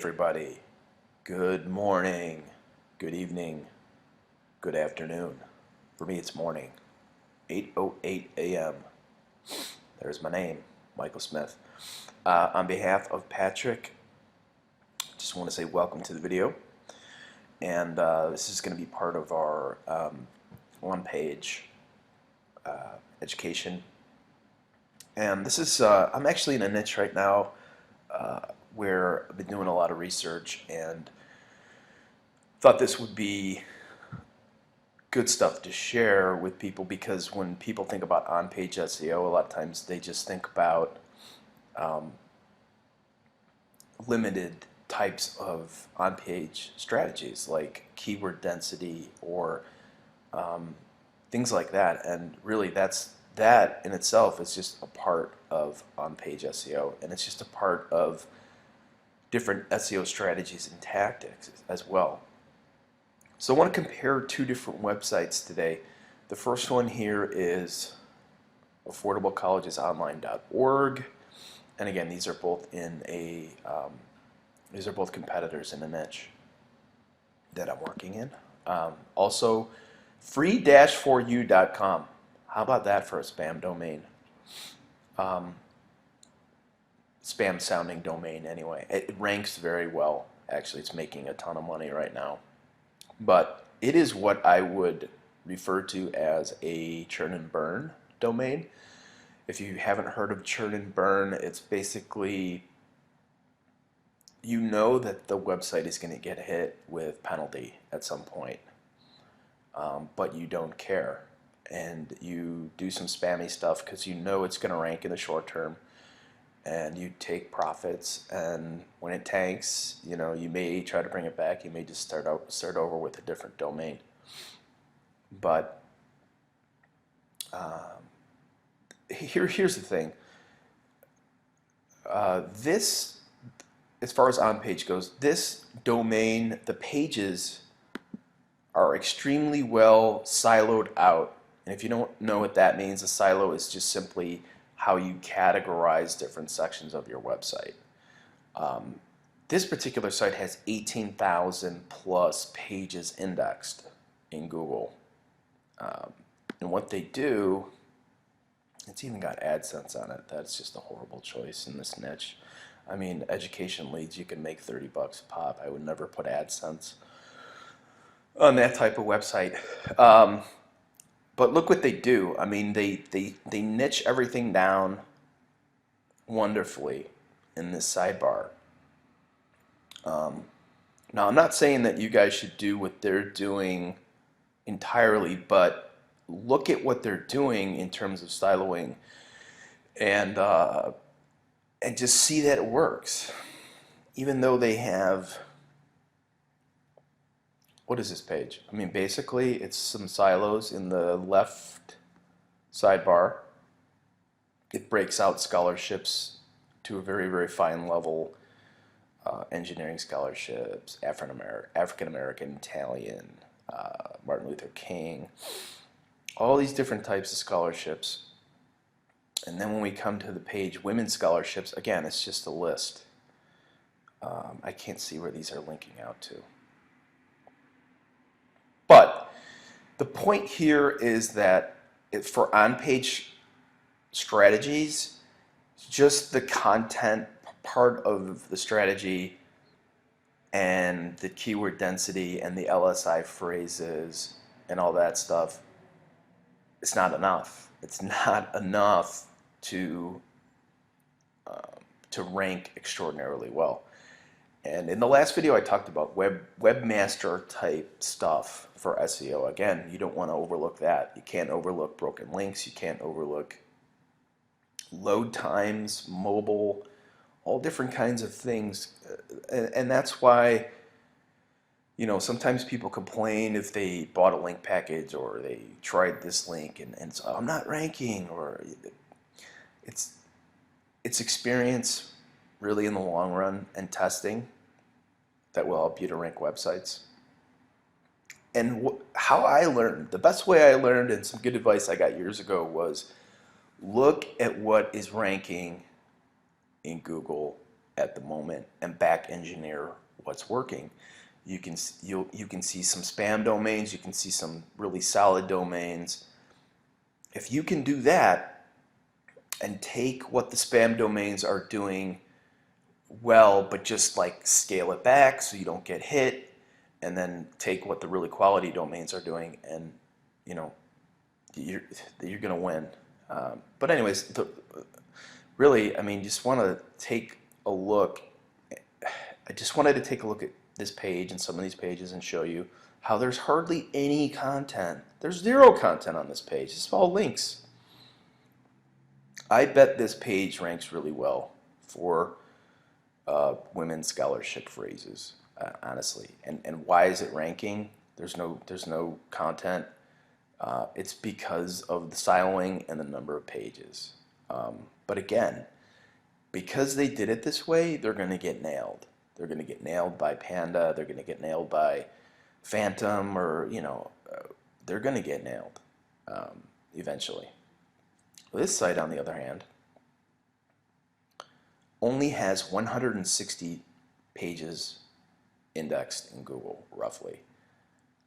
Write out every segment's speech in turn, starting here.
everybody. Good morning, good evening, good afternoon. For me it's morning, 8:08 a.m. There's my name, Michael Smith. On behalf of Patrick, just want to say welcome to the video. And this is going to be part of our OnPage education. And this is, I'm actually in a niche right now where I've been doing a lot of research and thought this would be good stuff to share with people, because when people think about on-page SEO, a lot of times they just think about limited types of on-page strategies like keyword density or things like that, and really that in itself is just a part of on-page SEO, and it's just a part of different SEO strategies and tactics as well. So I want to compare two different websites today. The first one here is affordablecollegesonline.org, and again, these are both in a these are both competitors in a niche that I'm working in. Also, free-4u.com. How about that for a spam domain? Spam sounding domain anyway. It ranks very well. Actually, it's making a ton of money right now. But it is what I would refer to as a churn and burn domain. If you haven't heard of churn and burn, it's basically, you know that the website is going to get hit with penalty at some point, but you don't care. And you do some spammy stuff because you know it's going to rank in the short term, and you take profits, and when it tanks, you know, you may try to bring it back, you may just start over with a different domain. But here's the thing. This, as far as on-page goes, this domain, the pages are extremely well siloed out. And if you don't know what that means, a silo is just simply how you categorize different sections of your website. This particular site has 18,000 plus pages indexed in Google. And what they do, it's even got AdSense on it. That's just a horrible choice in this niche. I mean, education leads, you can make 30 bucks a pop. I would never put AdSense on that type of website. But look what they do. I mean, they niche everything down wonderfully in this sidebar. Now, I'm not saying that you guys should do what they're doing entirely, but look at what they're doing in terms of siloing, and just see that it works. Even though they have, what is this page? I mean, basically, it's some silos in the left sidebar. It breaks out scholarships to a very, very fine level. Engineering scholarships, African American, Italian, Martin Luther King, all these different types of scholarships. And then when we come to the page, women's scholarships, again, it's just a list. I can't see where these are linking out to. But the point here is that for on-page strategies, just the content part of the strategy and the keyword density and the LSI phrases and all that stuff, it's not enough. It's not enough to rank extraordinarily well. And in the last video I talked about webmaster type stuff for SEO. Again, you don't want to overlook that. You can't overlook broken links. You can't overlook load times, mobile, all different kinds of things. And that's why, you know, sometimes people complain if they bought a link package or they tried this link and so I'm not ranking, or it's experience really in the long run and testing that will help you to rank websites. And how I learned, the best way I learned, and some good advice I got years ago, was look at what is ranking in Google at the moment and back engineer what's working. You can see some spam domains, you can see some really solid domains. If you can do that and take what the spam domains are doing well, but just like scale it back so you don't get hit, and then take what the really quality domains are doing, and you know, you're gonna win. But anyways, really, I mean, just want to take a look. I just wanted to take a look at this page and some of these pages and show you how there's hardly any content. There's zero content on this page. It's all links. I bet this page ranks really well for women's scholarship phrases, honestly. And why is it ranking? There's no content. It's because of the siloing and the number of pages. But again, because they did it this way, they're going to get nailed. They're going to get nailed by Panda. They're going to get nailed by Phantom, or they're going to get nailed eventually. This site, on the other hand, only has 160 pages indexed in Google, roughly.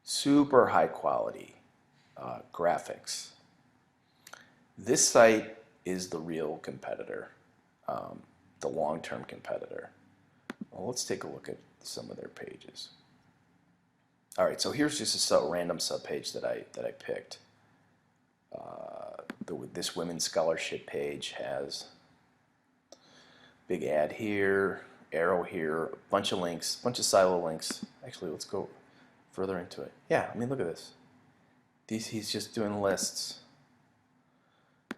Super high quality graphics. This site is the real competitor, the long-term competitor. Well, let's take a look at some of their pages. All right, so here's just a random subpage that I picked. This women's scholarship page has big ad here, arrow here, a bunch of links, a bunch of silo links. Actually, let's go further into it. Yeah, I mean, look at this. He's just doing lists.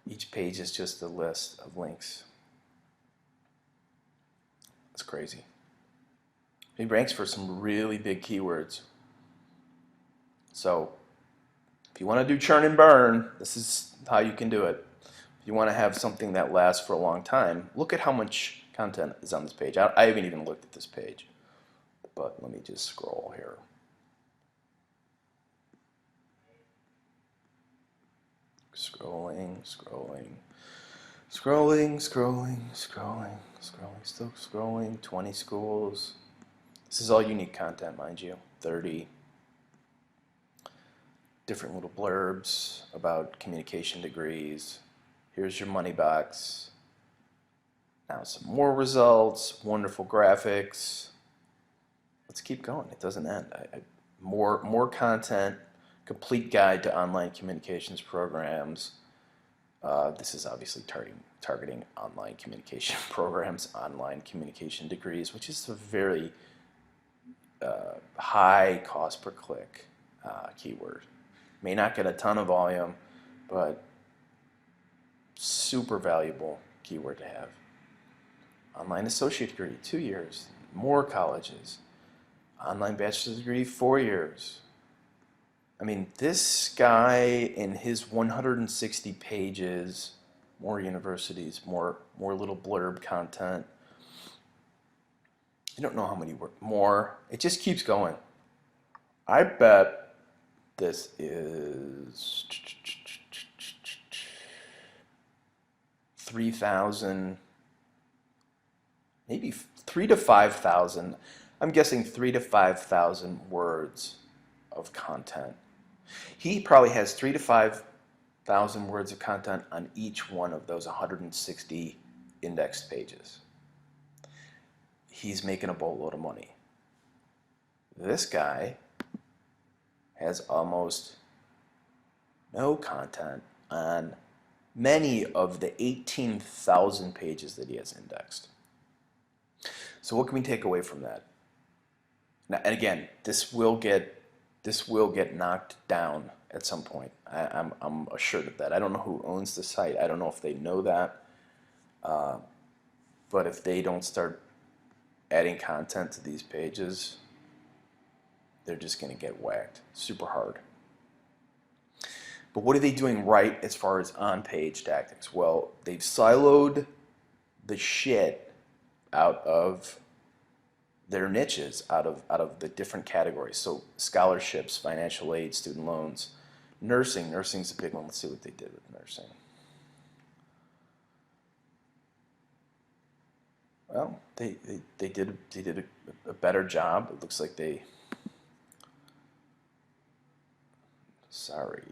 Each page is just a list of links. That's crazy. He ranks for some really big keywords. So if you want to do churn and burn, this is how you can do it. If you want to have something that lasts for a long time, look at how much content is on this page. I haven't even looked at this page, but let me just scroll here. Scrolling, still scrolling, 20 schools. This is all unique content, mind you, 30. Different little blurbs about communication degrees. Here's your money box. Now some more results, wonderful graphics. Let's keep going, it doesn't end. More content. Complete guide to online communications programs. This is obviously targeting online communication programs, online communication degrees, which is a very high cost per click keyword. May not get a ton of volume, but super valuable keyword to have. Online associate degree, 2 years. More colleges. Online bachelor's degree, 4 years. I mean, this guy in his 160 pages, more universities, more little blurb content. I don't know how many more. It just keeps going. I bet this is 3,000, maybe 3,000 to 5,000. I'm guessing 3,000 to 5,000 words of content. He probably has 3,000 to 5,000 words of content on each one of those 160 indexed pages. He's making a boatload of money. This guy has almost no content on many of the 18,000 pages that he has indexed. So what can we take away from that? Now, and again, this will get knocked down at some point. I'm assured of that. I don't know who owns the site. I don't know if they know that. But if they don't start adding content to these pages, they're just going to get whacked super hard. But what are they doing right as far as on-page tactics? Well, they've siloed the shit out of their niches, out of the different categories. So scholarships, financial aid, student loans, nursing. Nursing's a big one. Let's see what they did with nursing. Well, they did a better job. It looks like they. Sorry,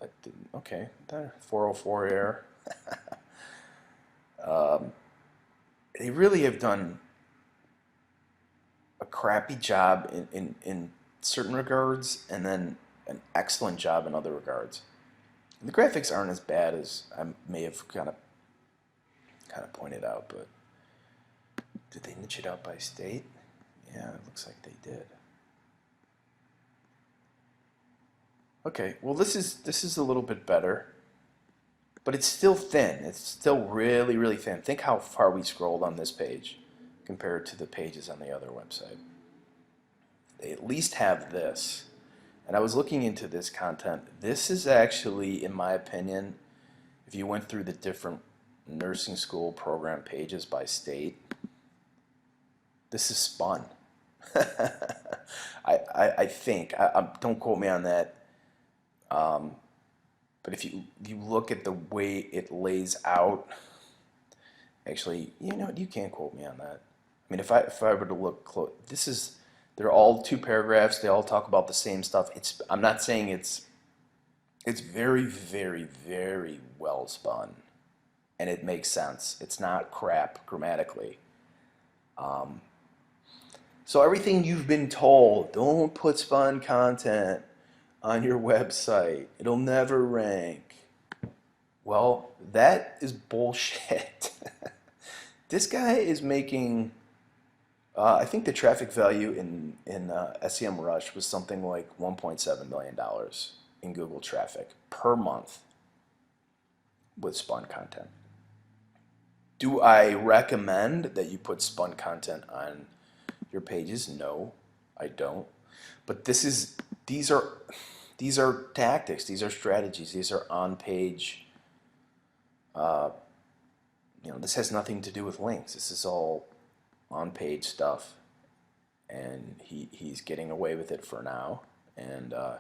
that didn't. Okay, there 404 error. um, they really have done a crappy job in certain regards, and then an excellent job in other regards. And the graphics aren't as bad as I may have kind of pointed out, but did they niche it out by state? Yeah, it looks like they did. Okay, well this is a little bit better, but it's still thin. It's still really, really thin. Think how far we scrolled on this page compared to the pages on the other website. They at least have this. And I was looking into this content. This is actually, in my opinion, if you went through the different nursing school program pages by state, this is spun. I think. Don't quote me on that. But if you look at the way it lays out, actually, you know, you can't quote me on that. I mean, if I were to look close, they're all 2 paragraphs. They all talk about the same stuff. I'm not saying it's very, very, very well spun, and it makes sense. It's not crap grammatically. So everything you've been told, don't put spun content on your website. It'll never rank. Well, that is bullshit. This guy is making, I think the traffic value in SEMrush was something like $1.7 million in Google traffic per month with spun content. Do I recommend that you put spun content on your pages? No, I don't. But these are tactics, these are strategies, these are on-page. This has nothing to do with links. This is all on-page stuff, and he's getting away with it for now. And I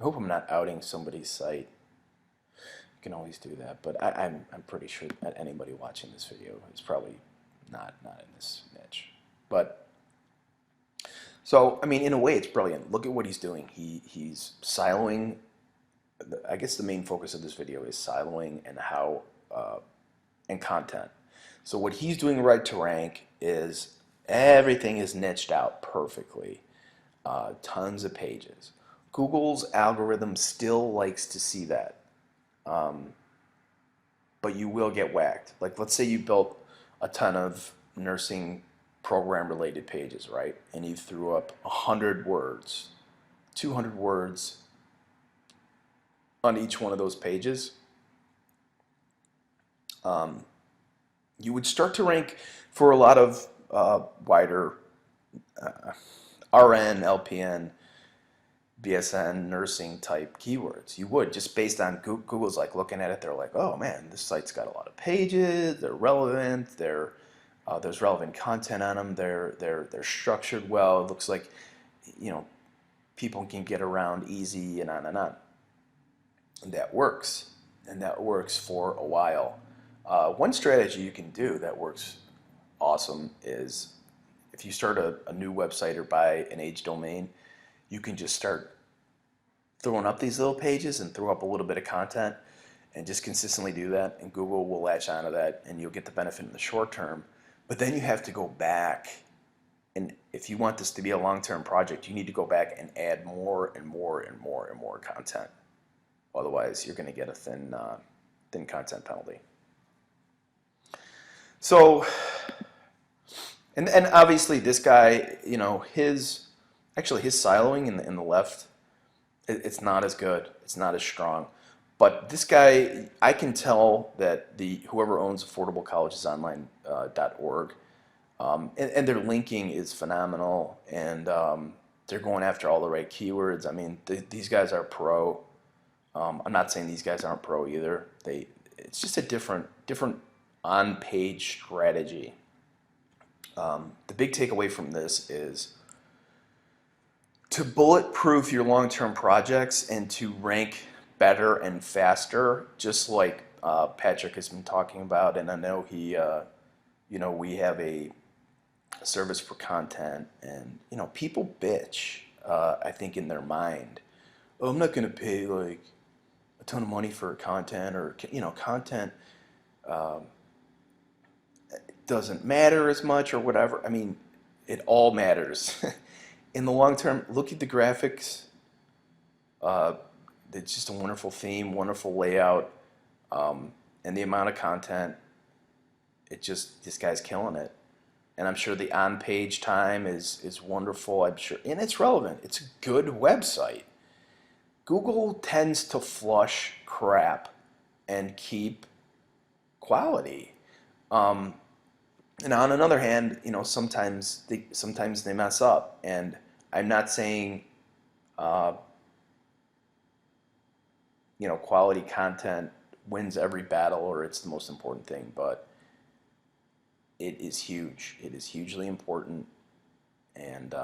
hope I'm not outing somebody's site. You can always do that, but I'm pretty sure that anybody watching this video is probably not in this niche. But so I mean, in a way, it's brilliant. Look at what he's doing. He's siloing. I guess the main focus of this video is siloing and how and content. So what he's doing right to rank is everything is niched out perfectly. Tons of pages. Google's algorithm still likes to see that. But you will get whacked. Like, let's say you built a ton of nursing program related pages, right? And you threw up 100 words, 200 words on each one of those pages. You would start to rank for a lot of wider RN, LPN, BSN, nursing type keywords. You would, just based on Google's like looking at it, they're like, oh man, this site's got a lot of pages, they're relevant, there's relevant content on them, they're structured well, it looks like, people can get around easy, and on and on. And that works, for a while. One strategy you can do that works awesome is if you start a new website or buy an age domain, you can just start throwing up these little pages and throw up a little bit of content and just consistently do that, and Google will latch onto that and you'll get the benefit in the short term. But then you have to go back, and if you want this to be a long-term project, you need to go back and add more and more and more and more content. Otherwise, you're going to get a thin content penalty. So, and obviously this guy, his siloing in the left, it's not as good. It's not as strong. But this guy, I can tell that whoever owns affordablecollegesonline.org, and their linking is phenomenal, and they're going after all the right keywords. I mean, these guys are pro. I'm not saying these guys aren't pro either. It's just a different on-page strategy. The big takeaway from this is to bulletproof your long-term projects and to rank better and faster, just like Patrick has been talking about, and I know he we have a service for content, and people bitch. I think in their mind, oh, I'm not going to pay like a ton of money for content, or content doesn't matter as much or whatever. I mean, it all matters. In the long term, look at the graphics. Uh, it's just a wonderful theme, wonderful layout, and the amount of content. This guy's killing it. And I'm sure the on-page time is wonderful. I'm sure, and it's relevant. It's a good website. Google tends to flush crap and keep quality. And on another hand, sometimes they mess up. And I'm not saying, quality content wins every battle or it's the most important thing, but it is huge. It is hugely important. And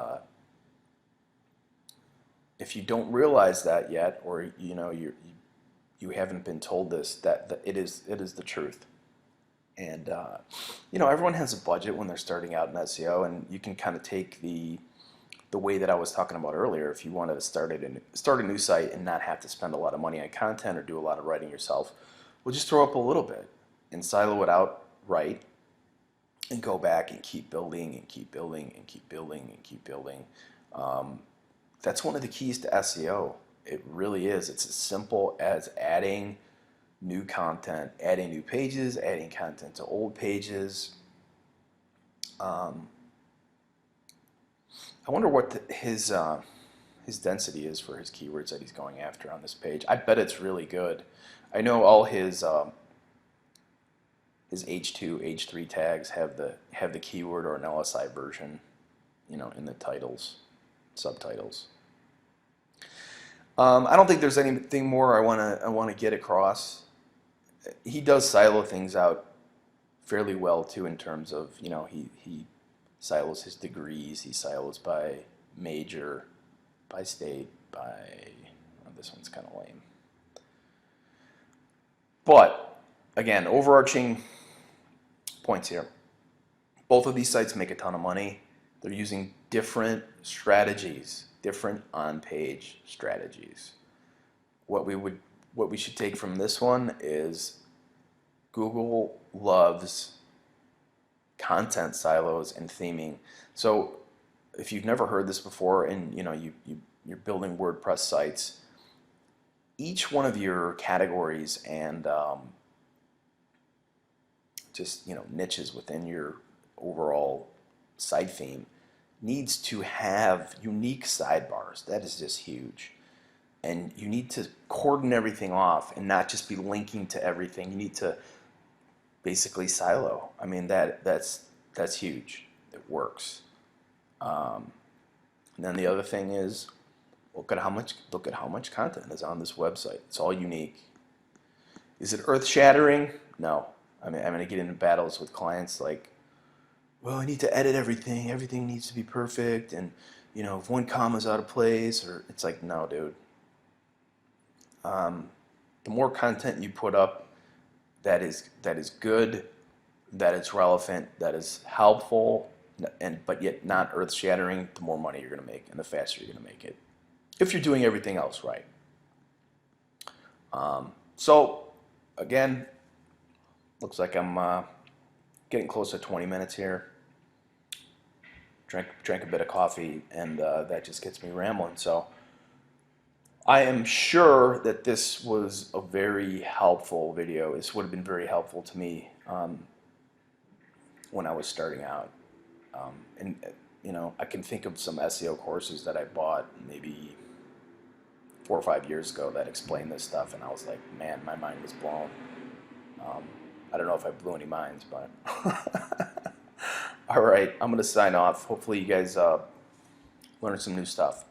if you don't realize that yet, or you haven't been told this, that it is the truth. And everyone has a budget when they're starting out in SEO, and you can kind of take the way that I was talking about earlier. If you wanted to start a new site and not have to spend a lot of money on content or do a lot of writing yourself, well, just throw up a little bit and silo it out right, and go back and keep building and keep building and keep building and keep building. That's one of the keys to SEO. It really is. It's as simple as adding new content, adding new pages, adding content to old pages. I wonder what his density is for his keywords that he's going after on this page. I bet it's really good. I know all his H2, H3 tags have the keyword or an LSI version, in the titles, subtitles. I don't think there's anything more I want to get across. He does silo things out fairly well too, in terms of he silos his degrees. He silos by major, by state, by this one's kind of lame. But again, overarching points here. Both of these sites make a ton of money. They're using different strategies, different on-page strategies. What we should take from this one is Google loves content silos and theming. So if you've never heard this before, and you're building WordPress sites, each one of your categories and just niches within your overall site theme needs to have unique sidebars. That is just huge. And you need to cordon everything off and not just be linking to everything. You need to basically silo. I mean, that's huge. It works. And then the other thing is, look at how much content is on this website. It's all unique. Is it earth-shattering? No. I mean, I'm going to get into battles with clients like, well, I need to edit everything. Everything needs to be perfect, and if one comma's out of place, or it's like, no, dude. The more content you put up that is good, that is relevant, that is helpful, but yet not earth-shattering, the more money you're going to make, and the faster you're going to make it, if you're doing everything else right. So again, looks like I'm getting close to 20 minutes here. Drank a bit of coffee, and that just gets me rambling. So I am sure that this was a very helpful video. This would have been very helpful to me when I was starting out. And I can think of some SEO courses that I bought maybe 4 or 5 years ago that explained this stuff, and I was like, man, my mind was blown. I don't know if I blew any minds, but all right, I'm going to sign off. Hopefully you guys learned some new stuff.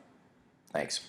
Thanks.